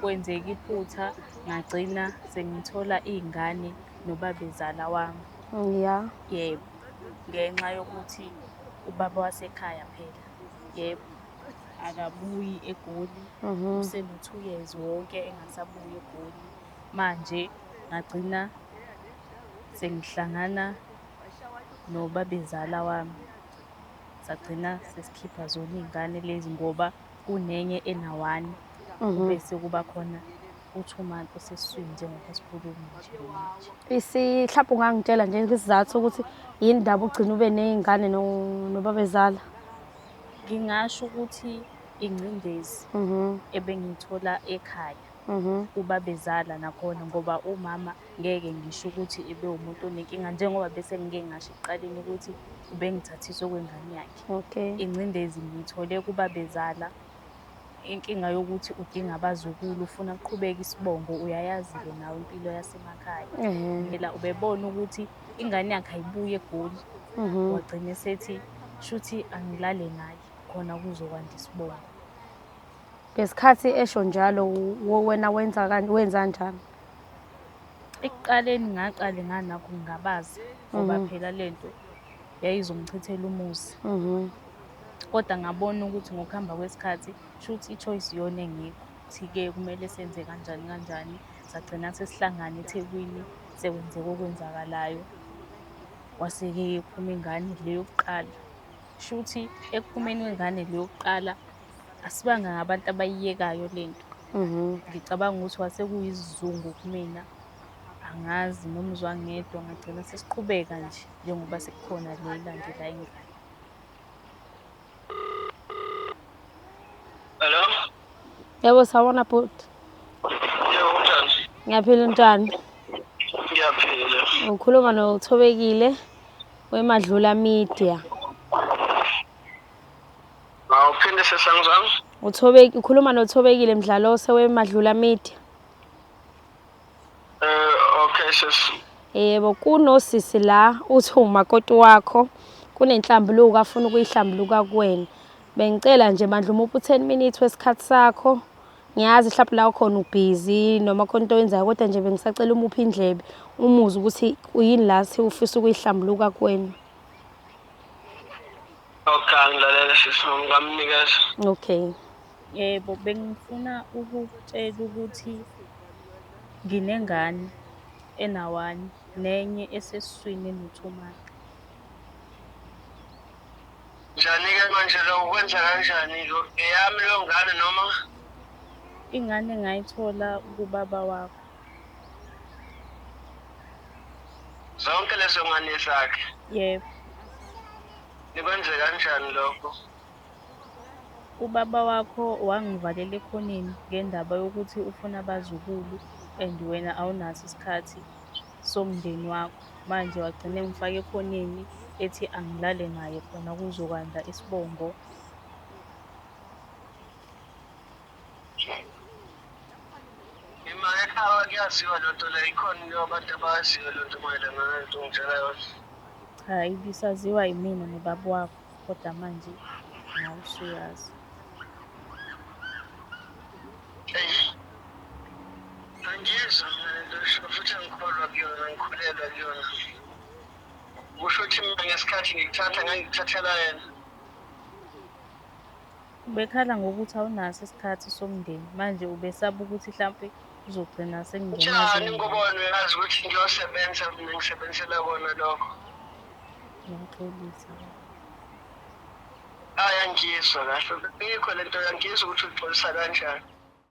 kwenzeka iphutha, ngagcina sengithola iy'ngane nobabezala wami. Ya. Yebo, ngenxa yokuthi ubaba wasekhaya phela, yebo, akabuyi eGoli, useno-2 years wonke engasabuyi eGoli. Manje ngagcina sengihlangana nobabezala wami, sagcina sesikhipha zona iy'ngane lezi ngoba kunenye ena-1, kube sekuba khona u-2 months osesiswini njengoba sikhuluma nje manje. Hlampe ungangitshela nje isizathu sokuthi yini indaba ugcina ube ney'ngane nobabezala? Ngingasho ukuthi ingcindezi ebengiyithola ekhaya kubabezala nakhona ngoba umama ngeke ngisho ukuthi ebewumuntu onenkinga njengoba bese ngike ngasho ekuqaleni ukuthi ubengithathiswe kwengane yakhe. Okay. Ingcindezi ngiyithole kubabezala, inkinga yokuthi udinga abazukulu, ufuna kuqhubeke isibongo, uyayazi-ke nawe impilo yasemakhaya. Phela ubebona ukuthi ingane yakhe ayibuyi eGoli, wagcina esethi shuthi angilale naye khona kuzokwanda isibongo. Ngesikhathi esho njalo wena wenza kanjani? Ekuqaleni ngaqale nganakho ngingabaza ngoba phela lento yayizongichithela umuzi. Kodwa ngabona ukuthi ngokuhamba kwesikhathi shuthi i-choice iyona engekho, ukuthi-ke kumele senze kanjani kanjani. Sagcina sesihlangana eThekwini, sekwenzeka okwenzakalayo. Kwase-ke iphuma ingane le yokuqala. Shuthi ekuphumeni kwengane le yokuqala, asibanga ngabantu abayiyekayo lento. Ngicabanga ukuthi kwase kuyisizungu kumina, angazi noma uzwangedwa, ngagcina sesiqhubeka nje njengoba sekukhona le elandela ingane. Hello? Yebo, sawubona bhuti. Yebo, unjani? Ngiyaphila, unjani? Ngiyaphila. Ukhuluma noThobekile weMadlula Media. Awuphinde sesangizwanga? Ukhuluma noThobekile Mdlalose weMadlula Media. Okay sis. Yebo, kunosisi la uthi umakoti wakho kunenhlambuluko afuna ukuyihlambuluka kuwena. Bengicela nje bandla umuphi u-10 minutes wesikhathi sakho. Ngiyazi mhlawumbe la ukhona ubhizi noma khona into oyenzayo, kodwa nje bengisacela umuphi indlebe umuzwe ukuthi uyini la ufisa ukuyihlambuluka kuwena. Okay, angilalela sis, ngamnikeza. Okay. Yebo, bengifuna ukutshela ukuthi nginengane ena-1 nenye esesiswini eno-2 months. Njani-ke manje lo kwenza kanjani lo? Eyami leyo ngane noma? Ingane ngayithola kubaba wakho. Zonke lezo ngane zakhe? Yebo. Nikwenze kanjani lokho? Ubaba wakho wangivalela ekhoneni ngendaba yokuthi ufuna abazukulu and wena awunaso isikhathi somndeni wakho. Manje wagcina engifaka ekhoneni ethi angilale naye khona kuzokwanda isibongo. Ekhaya kuyaziwa loo nto leyo, ikhona abantu abayaziyo loo nto mayelana nalento ongitshela yona. Cha, ibisaziwa yimina nobaba wakho, kodwa manje nawe usuyazi. Angizwa mina lento esho futhi angikholwa kuyona, ngikhulelwa kuyona. Kusho ukuthi mina ngesikhathi ngikuthatha ngangikuthathela yena. Ubekhala ngokuthi awunaso isikhathi somndeni, manje ubesaba ukuthi hlampe uzogcina Njani ngobona uyazi ukuthi ngiyosebenza mina ngisebenzela kona lokho. Ngiyaxolisa. Hhayi angizwa kahle, ikho lento angizwa ukuthi uyixolisa kanjani.